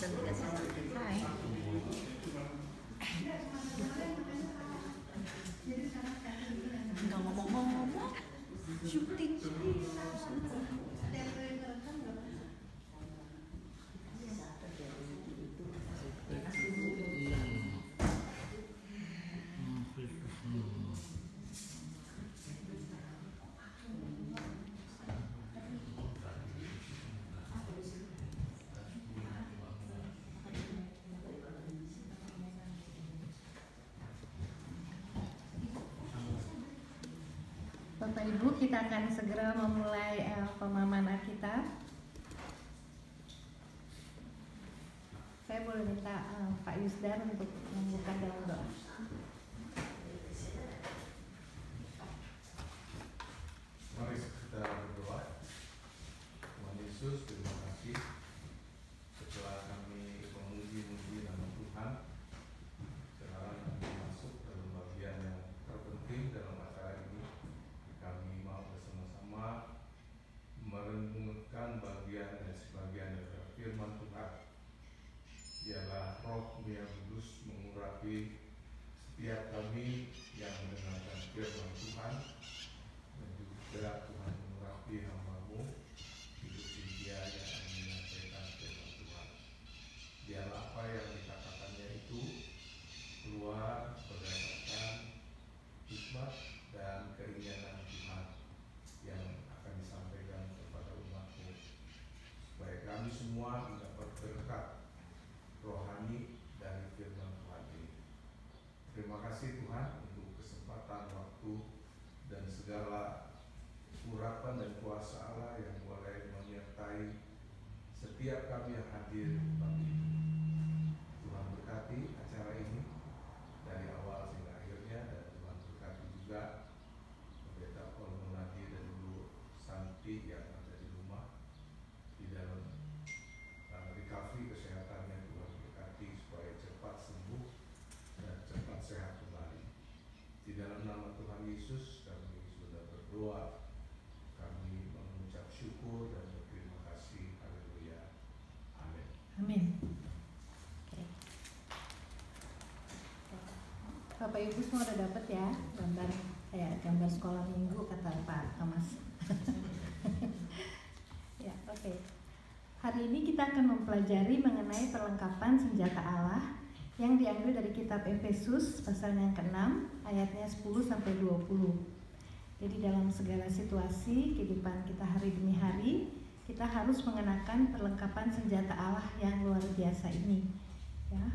Hai. Nggak ngomong-ngomong, syuting. Bapak Ibu, kita akan segera memulai pemahaman Alkitab. Saya boleh minta Pak Yusdar untuk membuka dalam doa. Mari kita berdoa. Tuhan Yesus, terima kasih setelah kami memuji-muji nama Tuhan. Sekarang kami masuk dalam bagian yang terpenting dalam acara ini. Kami mau bersama-sama merenungkan bagian dan sebagian dari firman Tuhan. Biarlah Roh yang Kudus mengurapi setiap kami yang mendengarkan firman Tuhan, dan juga Tuhan mengurapi hamba-Mu hidup Cynthia yang akan menyampaikan firman Tuhan. Biarlah apa yang dikatakannya itu keluar berdasarkan hikmat dan keinginan Tuhan yang akan disampaikan kepada umat-Mu, supaya kami semua mendapat berkat rohani dari firman Tuhan ini. Terima kasih Tuhan untuk kesempatan, waktu, dan segala urapan dan kuasa Allah yang boleh menyertai setiap kami yang hadir pagi ini. Tuhan berkati acara ini dari awal hingga akhirnya, dan Tuhan berkati juga Pendeta Paul Munadi dan Ibu Santi yang ada di rumah di dalam recovery kesehatannya. Tuhan berkati supaya cepat sembuh dan cepat sehat kembali. Di dalam nama Tuhan Yesus kami sudah berdoa, kami mengucap syukur dan berterima kasih. Haleluya. Amin. Amin. Oke. Bapak Ibu semua udah dapat ya gambar sekolah minggu kata Pak Thomas. Ya, oke. Hari ini kita akan mempelajari mengenai perlengkapan senjata Allah yang diambil dari kitab Efesus pasal yang ke-6 ayatnya 10 sampai 20. Jadi dalam segala situasi kehidupan kita hari demi hari, kita harus mengenakan perlengkapan senjata Allah yang luar biasa ini. Ya.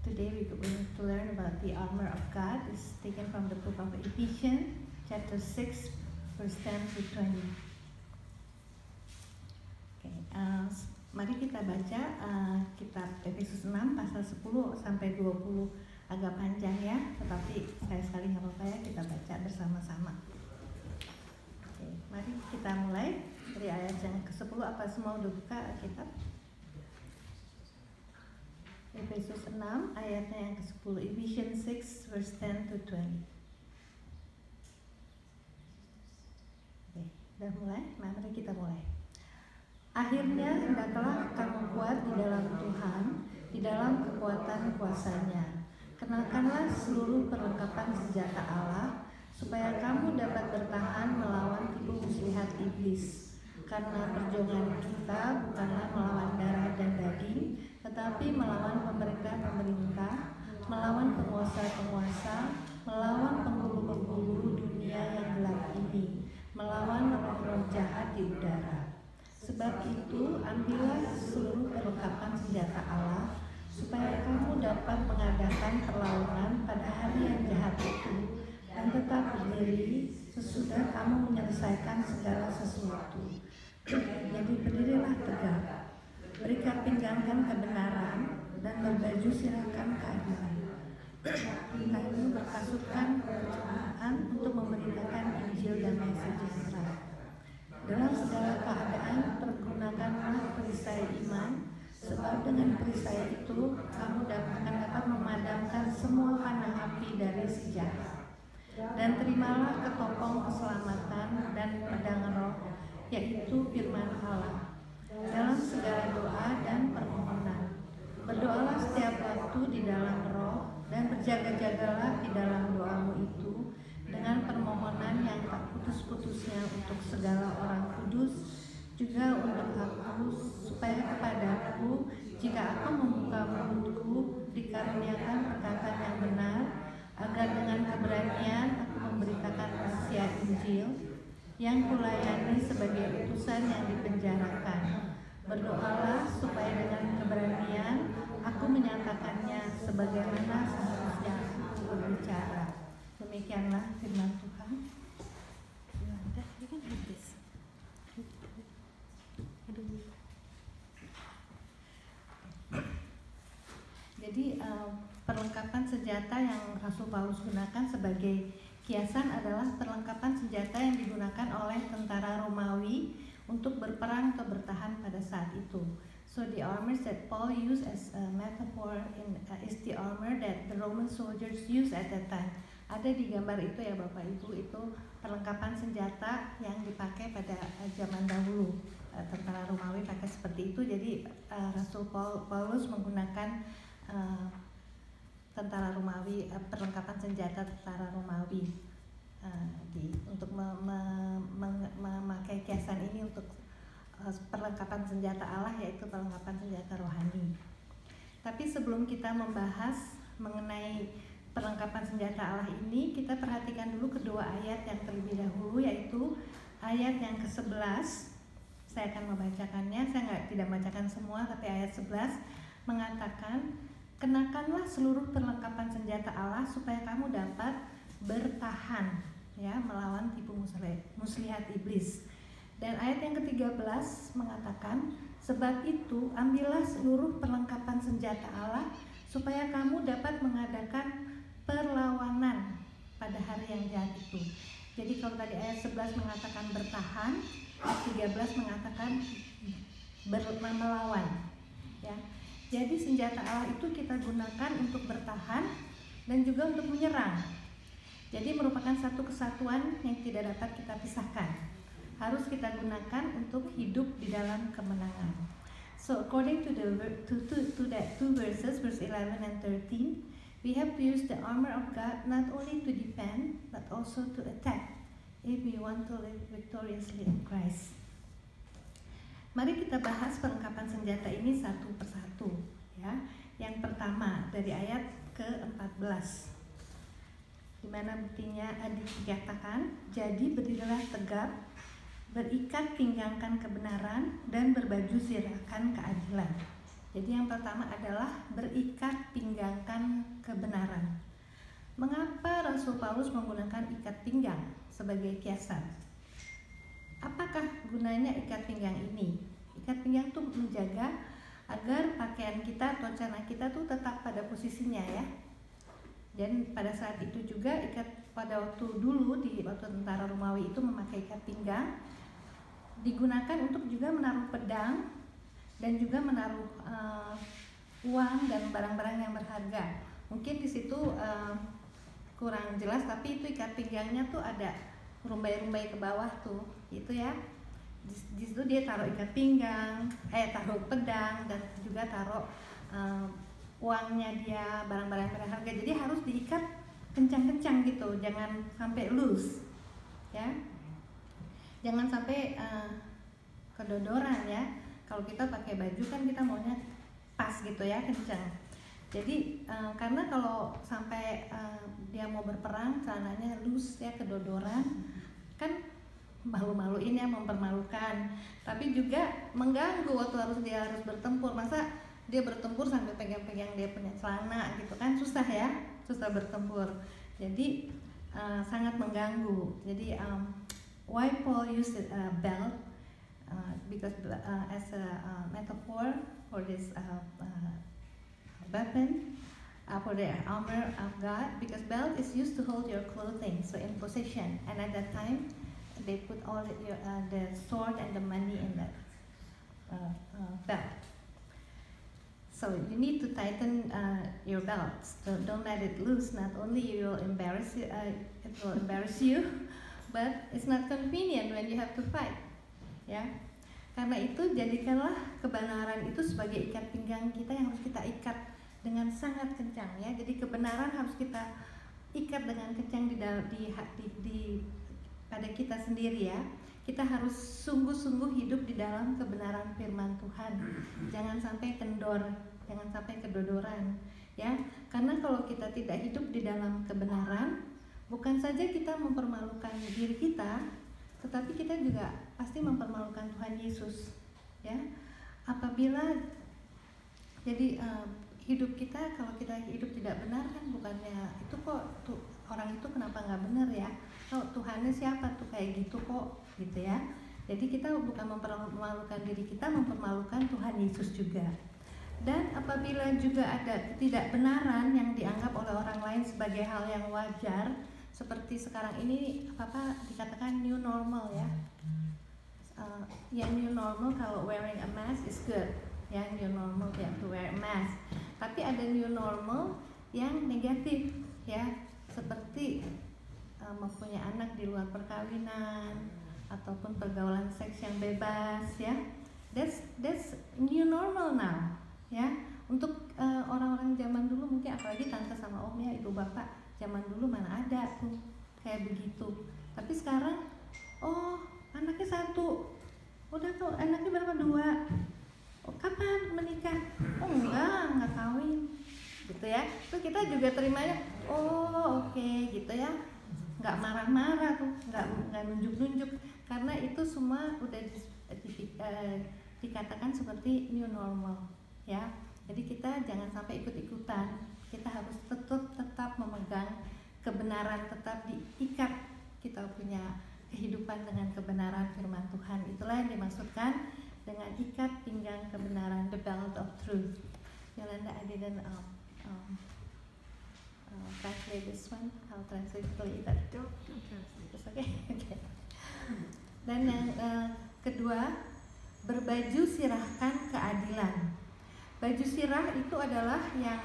Today we're going to learn about the armor of God. It's taken from the book of Ephesians, chapter 6, verse 10 to 20. Okay, mari kita baca kitab Efesus 6 pasal 10 sampai 20. Agak panjang ya, tetapi saya sekali nggak apa-apa ya, kita baca bersama-sama. Okay, mari kita mulai dari ayat yang ke-10. Apa semua udah buka kitab? Efesus 6 ayatnya yang ke-10. Ephesians 6 verse 10 to 20. Oke, udah mulai? Nah, mari kita mulai. Akhirnya hendaklah kamu kuat di dalam Tuhan, di dalam kekuatan kuasa-Nya. Kenakanlah seluruh perlengkapan senjata Allah, supaya kamu dapat bertahan melawan tipu muslihat iblis. Karena perjuangan kita bukanlah melawan darah dan daging, tetapi melawan pemerintah-pemerintah, melawan penguasa-penguasa, melawan penghulu-penghulu dunia yang gelap ini, melawan roh-roh jahat di udara. Sebab itu, ambillah seluruh perlengkapan senjata Allah, supaya kamu dapat mengadakan perlawanan pada hari yang jahat itu, dan tetap berdiri sesudah kamu menyelesaikan segala sesuatu. Jadi berdirilah tegak, berikat pinggangkan kebenaran, dan berbaju sirahkan keadilan. Kamu berpasutkan kebersamaan untuk memberitakan Injil damai sejahtera. Dalam segala keadaan pergunakanlah perisai iman, sebab dengan perisai itu kamu akan dapat memadamkan semua panah api dari si jahat. Dan terimalah ketopong keselamatan dan pedang roh, yaitu firman Allah. Dalam segala doa dan permohonan, berjaga-jagalah di dalam doamu itu dengan permohonan yang tak putus-putusnya untuk segala orang kudus, juga untuk aku, supaya kepadaku, jika aku membuka mulutku, dikaruniakan perkataan yang benar, agar dengan keberanian aku memberitakan rahasia Injil yang kulayani sebagai utusan yang dipenjarakan. Berdoalah supaya dengan keberanian aku menyatakannya sebagaimana seharusnya aku berbicara. Demikianlah firman Tuhan. Jadi perlengkapan senjata yang Rasul Paulus gunakan sebagai kiasan adalah perlengkapan senjata yang digunakan oleh tentara Romawi untuk berperang atau bertahan pada saat itu. So the armor that Paul used as a metaphor is the armor that the Roman soldiers used at that time. Ada di gambar itu ya Bapak Ibu, itu perlengkapan senjata yang dipakai pada zaman dahulu. Tentara Romawi pakai seperti itu. Jadi Rasul Paulus menggunakan tentara Romawi, perlengkapan senjata tentara Romawi untuk memakai kiasan ini untuk perlengkapan senjata Allah, yaitu perlengkapan senjata rohani. Tapi sebelum kita membahas mengenai perlengkapan senjata Allah ini, kita perhatikan dulu kedua ayat yang terlebih dahulu, yaitu ayat yang ke-11. Saya akan membacakannya, saya tidak membacakan semua, tapi ayat 11 mengatakan, kenakanlah seluruh perlengkapan senjata Allah supaya kamu dapat bertahan, ya, melawan tipu muslihat iblis. Dan ayat yang ke-13 mengatakan, sebab itu ambillah seluruh perlengkapan senjata Allah supaya kamu dapat mengadakan perlawanan pada hari yang jahat itu. Jadi kalau tadi ayat 11 mengatakan bertahan, ayat 13 mengatakan melawan, ya. Jadi senjata Allah itu kita gunakan untuk bertahan dan juga untuk menyerang. Jadi merupakan satu kesatuan yang tidak dapat kita pisahkan. Harus kita gunakan untuk hidup di dalam kemenangan. So according to that two verses, verse 11 and 13, we have to use the armor of God not only to defend but also to attack if we want to live victoriously in Christ. Mari kita bahas perlengkapan senjata ini satu persatu, ya. Yang pertama dari ayat ke-14, di mana buktinya dikatakan, jadi berdirilah tegap, berikat pinggangkan kebenaran dan berbaju zirahkan keadilan. Jadi yang pertama adalah berikat pinggangkan kebenaran. Mengapa Rasul Paulus menggunakan ikat pinggang sebagai kiasan? Apakah gunanya ikat pinggang ini? Ikat pinggang itu menjaga agar pakaian kita atau celana kita tuh tetap pada posisinya, ya. Dan pada saat itu juga pada waktu dulu waktu tentara Romawi itu memakai ikat pinggang digunakan untuk juga menaruh pedang dan juga menaruh uang dan barang-barang yang berharga. Mungkin di situ kurang jelas, tapi itu ikat pinggangnya tuh ada rumbai-rumbai ke bawah tuh, gitu ya. Di situ dia taruh ikat pinggang, taruh pedang dan juga taruh uangnya dia, barang-barang berharga. Jadi harus diikat kencang-kencang gitu, jangan sampai loose, ya. Jangan sampai kedodoran, ya. Kalau kita pakai baju kan kita maunya pas gitu, ya, kencang. Jadi karena kalau sampai dia mau berperang celananya loose, ya, kedodoran, kan malu-maluin, ya, mempermalukan. Tapi juga mengganggu waktu dia harus bertempur. Masa dia bertempur sambil pegang-pegang dia punya celana gitu kan, susah, ya, susah bertempur. Jadi sangat mengganggu. Jadi why Paul used a belt because as a metaphor for this weapon, for the armor of God, because belt is used to hold your clothing, so in position. And at that time, they put all the sword and the money in that belt. So you need to tighten your belt. So don't let it loose. Not only it will embarrass you, but it's not convenient when you have to fight. Ya, karena itu jadikanlah kebenaran itu sebagai ikat pinggang kita yang harus kita ikat dengan sangat kencang ya. Jadi kebenaran harus kita ikat dengan kencang di pada kita sendiri ya. Kita harus sungguh-sungguh hidup di dalam kebenaran firman Tuhan. Jangan sampai kendor, jangan sampai kedodoran ya. Karena kalau kita tidak hidup di dalam kebenaran, bukan saja kita mempermalukan diri kita, tetapi kita juga pasti mempermalukan Tuhan Yesus ya. Apabila jadi hidup kita, kalau kita hidup tidak benar kan bukannya itu kok orang itu kenapa nggak benar ya, Tuhannya siapa tuh kayak gitu kok gitu ya. Jadi kita bukan mempermalukan diri kita, mempermalukan Tuhan Yesus juga. Dan apabila juga ada ketidakbenaran yang dianggap oleh orang lain sebagai hal yang wajar, seperti sekarang ini apa dikatakan new normal ya. Yang new normal kalau wearing a mask is good ya, new normal ya to wear a mask. Tapi ada new normal yang negatif ya, seperti mempunyai anak di luar perkawinan ataupun pergaulan seks yang bebas ya. That's new normal now ya. Untuk orang-orang zaman dulu mungkin, apalagi tante sama om ya, ibu bapak zaman dulu mana ada tuh kayak begitu. Tapi sekarang anaknya 1, udah tuh anaknya berapa 2, kapan menikah? Enggak kawin gitu ya. Terus kita juga terimanya oke gitu ya, nggak marah-marah tuh, nggak nunjuk-nunjuk, karena itu semua udah dikatakan seperti new normal ya. Jadi kita jangan sampai ikut-ikutan, kita harus tetap memegang kebenaran, tetap diikat kita punya kehidupan dengan kebenaran firman Tuhan. Itulah yang dimaksudkan dengan ikat pinggang kebenaran, the belt of truth. Yolanda, I didn't translate this one. I'll translate later. Okay. Dan yang kedua, berbaju sirahkan keadilan. Baju sirah itu adalah yang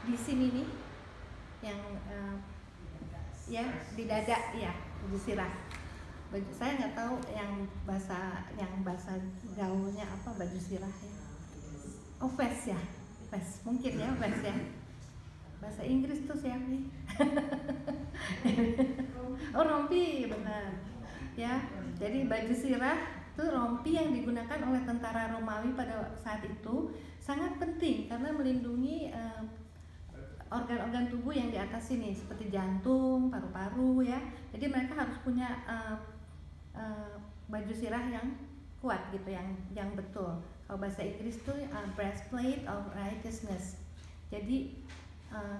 di sini nih, yang ya di dada ya, baju sirah. Baju, saya nggak tahu yang bahasa gaulnya apa baju sirah ya. Vest ya, vest mungkin ya, vest ya. Bahasa Inggris tuh siapa nih? Rompi, benar. Ya, jadi baju sirah itu rompi yang digunakan oleh tentara Romawi pada saat itu sangat penting karena melindungi organ-organ tubuh yang di atas sini seperti jantung, paru-paru ya. Jadi mereka harus punya baju sirah yang kuat gitu, yang betul. Kalau bahasa Inggris tuh breastplate of righteousness. Jadi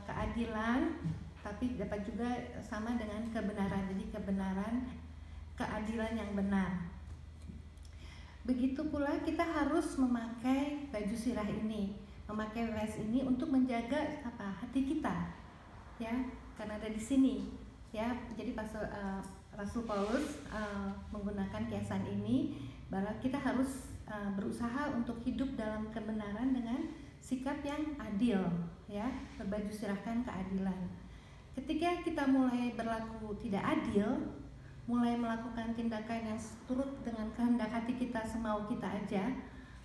keadilan, tapi dapat juga sama dengan kebenaran. Jadi kebenaran, keadilan yang benar. Begitu pula kita harus memakai baju sirah ini, memakai vest ini untuk menjaga hati kita, ya, karena ada di sini, ya. Jadi Rasul Paulus menggunakan kiasan ini bahwa kita harus berusaha untuk hidup dalam kebenaran dengan sikap yang adil, ya, berbaju sirahkan keadilan. Ketika kita mulai berlaku tidak adil, mulai melakukan tindakan yang turut dengan kehendak hati kita, semau kita aja,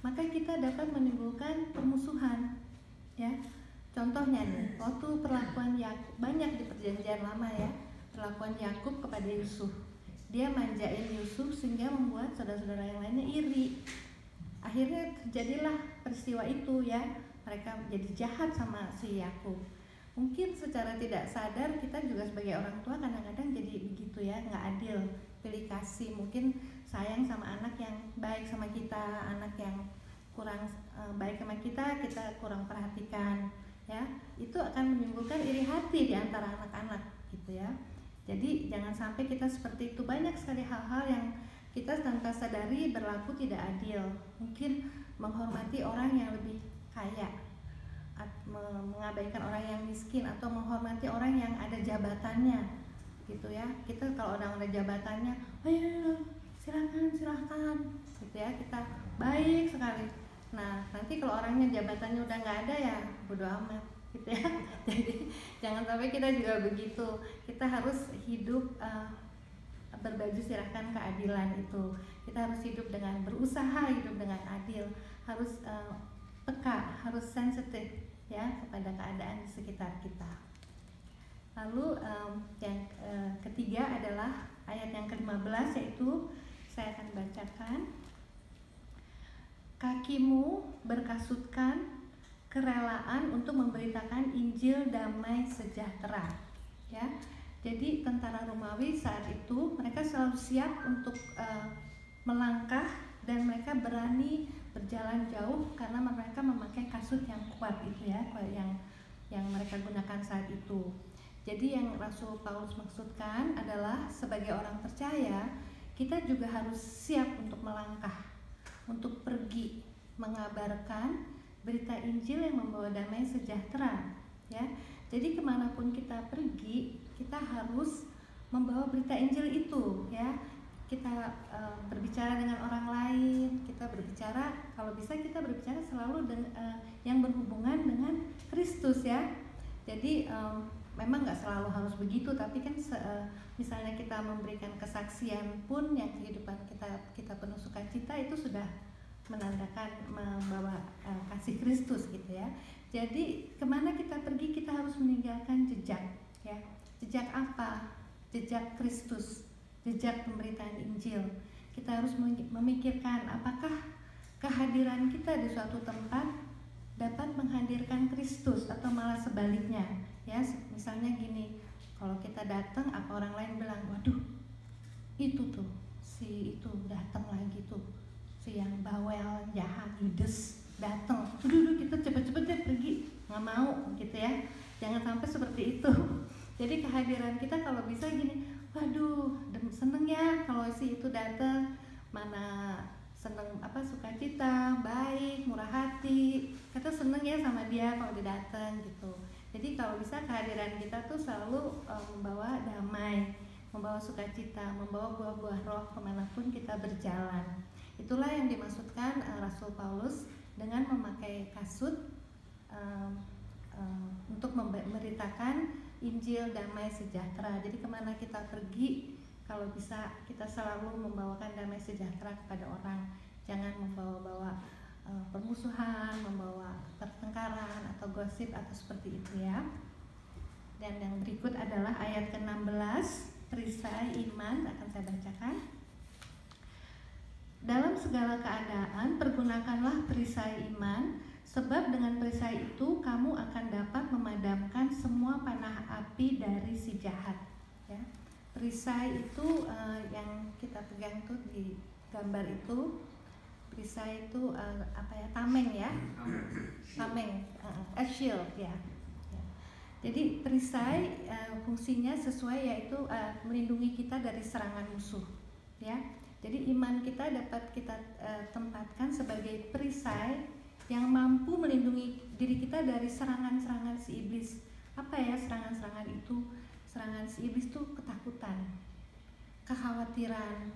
maka kita dapat menimbulkan permusuhan, ya. Contohnya nih, waktu perlakuan Yakub, banyak di Perjanjian Lama ya, perlakuan Yakub kepada Yusuf. Dia manjain Yusuf sehingga membuat saudara-saudara yang lainnya iri. Akhirnya terjadilah peristiwa itu ya, mereka jadi jahat sama si Yakub. Mungkin secara tidak sadar kita juga sebagai orang tua kadang-kadang jadi begitu ya, nggak adil, pilih kasih. Mungkin sayang sama anak yang baik sama kita, anak yang kurang baik sama kita kurang perhatikan ya. Itu akan menimbulkan iri hati di antara anak-anak gitu ya. Jadi jangan sampai kita seperti itu. Banyak sekali hal-hal yang kita tanpa sadari berlaku tidak adil. Mungkin menghormati orang yang lebih kaya, mengabaikan orang yang miskin, atau menghormati orang yang ada jabatannya gitu ya. Kita kalau orang ada jabatannya, ayo silakan gitu ya, kita baik sekali. Nah nanti kalau orangnya jabatannya udah nggak ada ya bodo amat gitu ya. Jadi jangan sampai kita juga begitu. Kita harus hidup berbaju sirahkan keadilan itu. Kita harus hidup dengan berusaha hidup dengan adil, harus peka, harus sensitif ya kepada keadaan di sekitar kita. Lalu yang ketiga adalah ayat yang ke-15, yaitu saya akan bacakan. Kakimu berkasutkan kerelaan untuk memberitakan Injil damai sejahtera. Ya, jadi tentara Romawi saat itu mereka selalu siap untuk melangkah, dan mereka berani berjalan jauh karena mereka memakai kasut yang kuat itu ya, yang mereka gunakan saat itu. Jadi yang Rasul Paulus maksudkan adalah sebagai orang percaya kita juga harus siap untuk melangkah, untuk pergi mengabarkan berita Injil yang membawa damai sejahtera. Ya, jadi kemanapun kita pergi kita harus membawa berita Injil itu. Ya, kita berbicara dengan orang lain, kita berbicara, kalau bisa kita berbicara selalu yang berhubungan dengan Kristus ya. Jadi memang nggak selalu harus begitu, tapi kan misalnya kita memberikan kesaksian pun yang kehidupan kita penuh sukacita, itu sudah menandakan membawa kasih Kristus gitu ya. Jadi kemana kita pergi kita harus meninggalkan jejak ya. Jejak apa? Jejak Kristus, jejak pemberitaan Injil. Kita harus memikirkan apakah kehadiran kita di suatu tempat dapat menghadirkan Kristus atau malah sebaliknya. Ya, misalnya gini, kalau kita datang apa orang lain bilang, waduh itu tuh si itu datang lagi tuh, si yang bawel jahat Judas datang, duduk kita cepet-cepet deh pergi, nggak mau gitu ya. Jangan sampai seperti itu. Jadi kehadiran kita kalau bisa gini, waduh seneng ya kalau si itu datang, mana seneng sukacita, baik, murah hati, kita seneng ya sama dia kalau dia datang gitu. Jadi kalau bisa kehadiran kita tuh selalu membawa damai, membawa sukacita, membawa buah-buah roh kemanapun kita berjalan. Itulah yang dimaksudkan Rasul Paulus dengan memakai kasut untuk memberitakan Injil damai sejahtera. Jadi kemana kita pergi, kalau bisa kita selalu membawakan damai sejahtera kepada orang. Jangan membawa-bawa permusuhan, membawa pertengkaran atau gosip atau seperti itu ya. Dan yang berikut adalah ayat ke-16, perisai iman, akan saya bacakan. Dalam segala keadaan pergunakanlah perisai iman, sebab dengan perisai itu kamu akan dapat memadamkan semua panah api dari si jahat. Ya. Perisai itu yang kita pegang tuh di gambar itu, perisai itu tameng ya, tameng, shield ya. Jadi perisai fungsinya sesuai, yaitu melindungi kita dari serangan musuh ya. Jadi iman kita dapat kita tempatkan sebagai perisai yang mampu melindungi diri kita dari serangan-serangan si iblis. Apa ya serangan-serangan itu? Serangan si iblis itu ketakutan, kekhawatiran,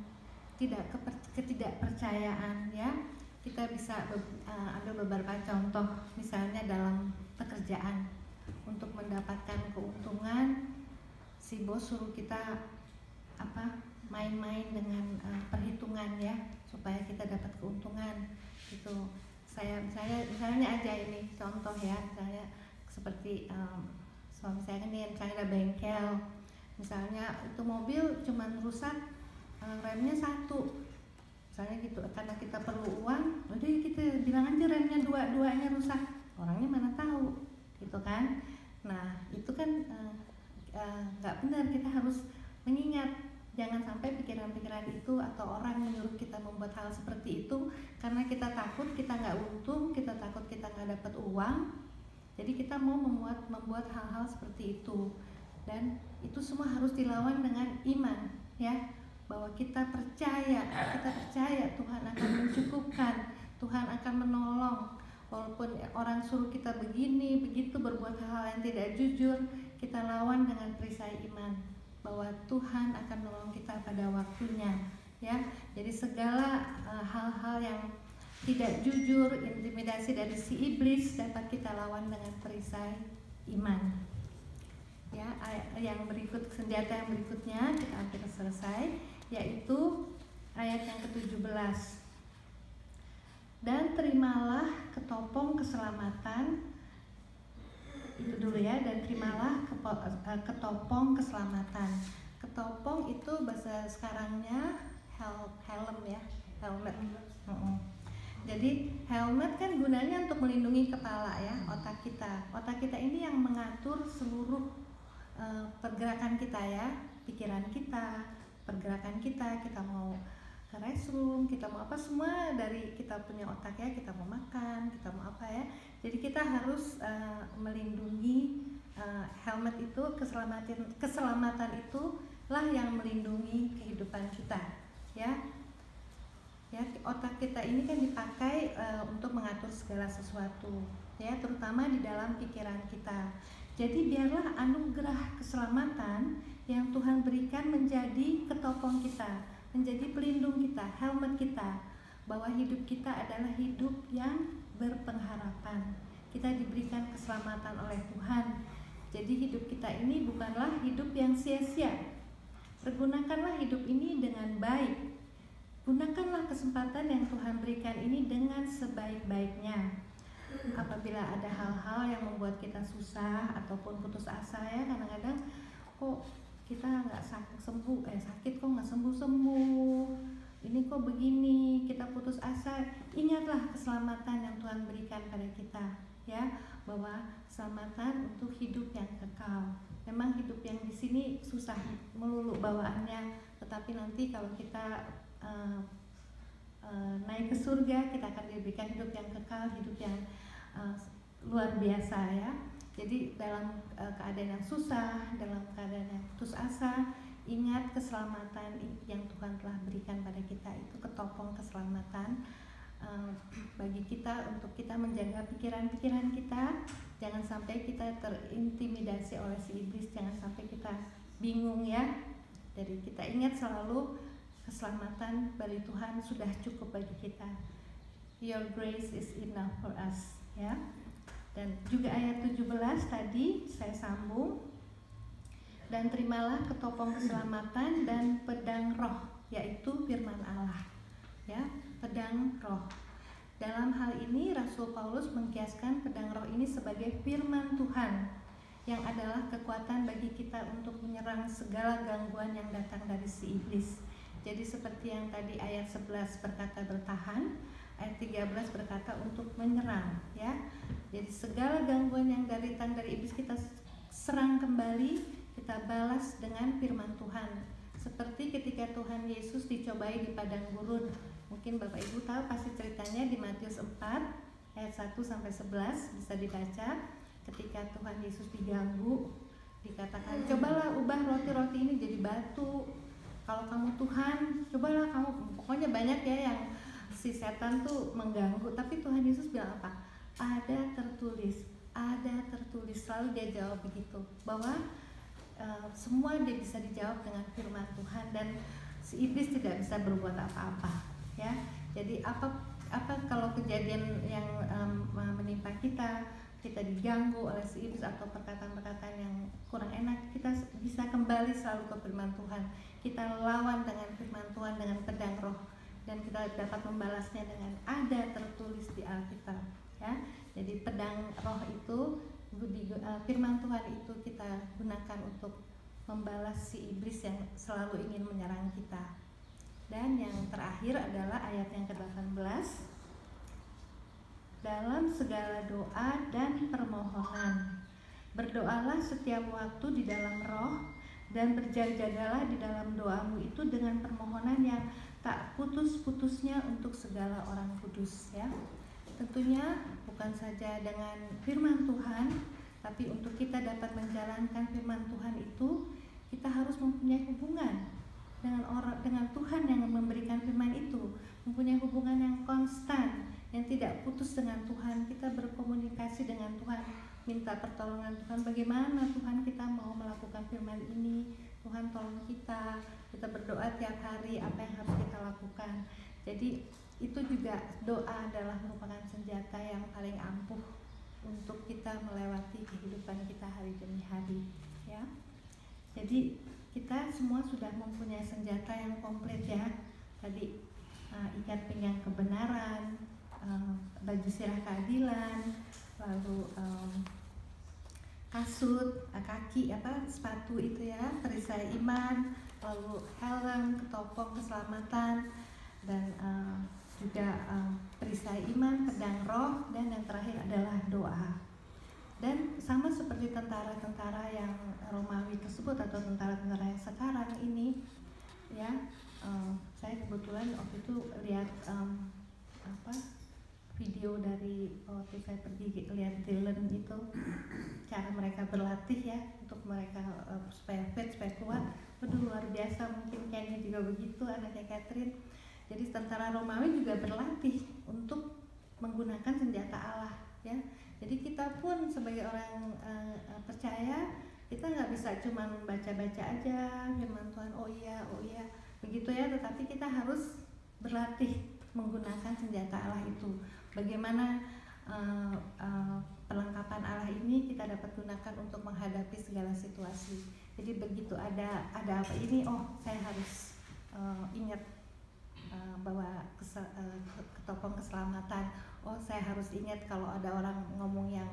ketidakpercayaan ya. Kita bisa ambil beberapa contoh, misalnya dalam pekerjaan. Untuk mendapatkan keuntungan, si bos suruh kita main-main dengan perhitungan ya, supaya kita dapat keuntungan gitu. Misalnya aja ini contoh ya, misalnya seperti suami saya kan dia misalnya ada bengkel, misalnya itu mobil cuman rusak remnya satu, misalnya gitu, karena kita perlu uang, udah kita bilang aja remnya dua-duanya rusak, orangnya mana tahu gitu kan. Nah itu kan nggak benar. Kita harus mengingat, jangan sampai pikiran-pikiran itu atau orang menyuruh kita membuat hal seperti itu karena kita takut kita nggak untung, kita takut kita nggak dapat uang, jadi kita mau membuat hal-hal seperti itu. Dan itu semua harus dilawan dengan iman ya, bahwa kita percaya Tuhan akan mencukupkan, Tuhan akan menolong. Walaupun orang suruh kita begini begitu, berbuat hal-hal yang tidak jujur, kita lawan dengan perisai iman, bahwa Tuhan akan menolong kita pada waktunya ya. Jadi segala hal-hal yang tidak jujur, intimidasi dari si iblis dapat kita lawan dengan perisai iman ya. Yang berikut, senjata yang berikutnya kita hampir selesai, yaitu ayat yang ke-17. Dan terimalah ketopong keselamatan Itu dulu ya. Dan terimalah ketopong keselamatan. Ketopong itu bahasa sekarangnya helm ya, helmet. Jadi helmet kan gunanya untuk melindungi kepala ya, otak kita. Otak kita ini yang mengatur seluruh pergerakan kita ya, pikiran kita, pergerakan kita mau ke restroom, kita mau apa, semua dari kita punya otak ya, kita mau makan, kita mau apa ya. Jadi kita harus melindungi helmet itu, keselamatan itulah yang melindungi kehidupan kita ya. Ya, otak kita ini kan dipakai untuk mengatur segala sesuatu ya, terutama di dalam pikiran kita. Jadi biarlah anugerah keselamatan yang Tuhan berikan menjadi ketopong kita, menjadi pelindung kita, helmet kita, bahwa hidup kita adalah hidup yang berpengharapan. Kita diberikan keselamatan oleh Tuhan. Jadi hidup kita ini bukanlah hidup yang sia-sia. Pergunakanlah hidup ini dengan baik. Gunakanlah kesempatan yang Tuhan berikan ini dengan sebaik-baiknya. Apabila ada hal-hal yang membuat kita susah ataupun putus asa ya, kadang-kadang kok kita nggak sakit kok nggak sembuh-sembuh, ini kok begini, kita putus asa. Ingatlah keselamatan yang Tuhan berikan pada kita ya, bahwa keselamatan untuk hidup yang kekal. Memang hidup yang di sini susah melulu bawaannya, tetapi nanti kalau kita naik ke surga, kita akan diberikan hidup yang kekal, hidup yang luar biasa ya. Jadi dalam keadaan yang susah, dalam keadaan yang putus asa, ingat keselamatan yang Tuhan telah berikan pada kita. Itu ketopong keselamatan bagi kita, untuk kita menjaga pikiran-pikiran kita. Jangan sampai kita terintimidasi oleh si iblis, jangan sampai kita bingung ya. Jadi kita ingat selalu keselamatan dari Tuhan sudah cukup bagi kita. Your grace is enough for us ya. Dan juga ayat 17 tadi saya sambung. Dan terimalah ketopong keselamatan dan pedang roh, yaitu firman Allah ya, pedang roh. Dalam hal ini Rasul Paulus mengkiaskan pedang roh ini sebagai firman Tuhan, yang adalah kekuatan bagi kita untuk menyerang segala gangguan yang datang dari si iblis. Jadi seperti yang tadi ayat 11 berkata bertahan, ayat 13 berkata untuk menyerang ya. Jadi segala gangguan yang datang dari iblis kita serang kembali, kita balas dengan firman Tuhan. Seperti ketika Tuhan Yesus dicobai di padang gurun. Mungkin Bapak Ibu tahu pasti ceritanya di Matius 4 ayat 1 sampai 11, bisa dibaca. Ketika Tuhan Yesus diganggu, dikatakan, "Cobalah ubah roti-roti ini jadi batu. Kalau kamu Tuhan, cobalah kamu." Pokoknya banyak ya yang si setan tuh mengganggu. Tapi Tuhan Yesus bilang apa? Ada tertulis. Selalu dia jawab begitu, bahwa semua dia bisa dijawab dengan firman Tuhan, dan si iblis tidak bisa berbuat apa-apa ya. Jadi apa kalau kejadian yang menimpa kita diganggu oleh si iblis atau perkataan-perkataan yang kurang enak, kita bisa kembali selalu ke firman Tuhan. Kita lawan dengan firman Tuhan, dengan pedang roh, dan kita dapat membalasnya dengan ada tertulis di Alkitab ya. Jadi pedang roh itu, firman Tuhan itu kita gunakan untuk membalas si iblis yang selalu ingin menyerang kita. Dan yang terakhir adalah ayat yang ke-18. Dalam segala doa dan permohonan, berdoalah setiap waktu di dalam roh, dan berjaga-jagalah di dalam doamu itu dengan permohonan yang tak putus-putusnya untuk segala orang kudus ya. Tentunya bukan saja dengan firman Tuhan, tapi untuk kita dapat menjalankan firman Tuhan itu, kita harus mempunyai hubungan dengan Tuhan yang memberikan firman itu, mempunyai hubungan yang konstan, yang tidak putus dengan Tuhan. Kita berkomunikasi dengan Tuhan, minta pertolongan Tuhan, bagaimana Tuhan kita mau melakukan firman ini, Tuhan tolong kita berdoa tiap hari apa yang harus kita lakukan. Jadi itu juga, doa adalah merupakan senjata yang paling ampuh untuk kita melewati kehidupan kita hari demi hari ya. Jadi kita semua sudah mempunyai senjata yang komplit ya. Tadi ikat pinggang kebenaran, baju sirah keadilan, lalu kasut, kaki sepatu itu ya, perisai iman, lalu helm, ketopong keselamatan, dan juga perisai iman, pedang roh, dan yang terakhir adalah doa. Dan sama seperti tentara-tentara yang Romawi tersebut atau tentara-tentara yang sekarang ini ya, saya kebetulan waktu itu lihat video dari waktu saya pergi lihat Dylan itu, cara mereka berlatih ya, untuk mereka supaya fit, supaya kuat. Waduh, luar biasa. Mungkin Kenny juga begitu, anaknya Catherine. Jadi tentara Romawi juga berlatih untuk menggunakan senjata Allah ya. Jadi kita pun sebagai orang percaya, kita nggak bisa cuma baca-baca aja firman Tuhan, oh iya begitu ya, tetapi kita harus berlatih menggunakan senjata Allah itu. Bagaimana perlengkapan Allah ini kita dapat gunakan untuk menghadapi segala situasi. Jadi begitu ada apa ini, oh saya harus ingat bahwa ketopong keselamatan. Oh saya harus ingat kalau ada orang ngomong yang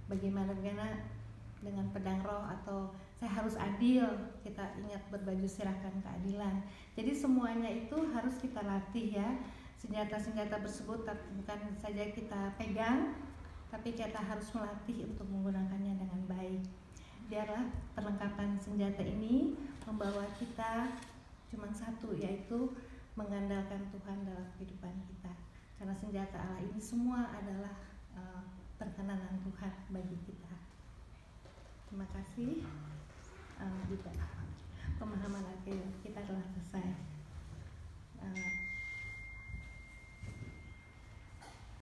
bagaimana dengan pedang roh, atau saya harus adil, kita ingat berbaju serahkan keadilan. Jadi semuanya itu harus kita latih ya. Senjata-senjata tersebut bukan saja kita pegang, tapi kita harus melatih untuk menggunakannya dengan baik. Biarlah perlengkapan senjata ini membawa kita cuma satu, yaitu mengandalkan Tuhan dalam kehidupan kita. Karena senjata Allah ini semua adalah perkenanan Tuhan bagi kita. Terima kasih. Pemahaman kita telah selesai.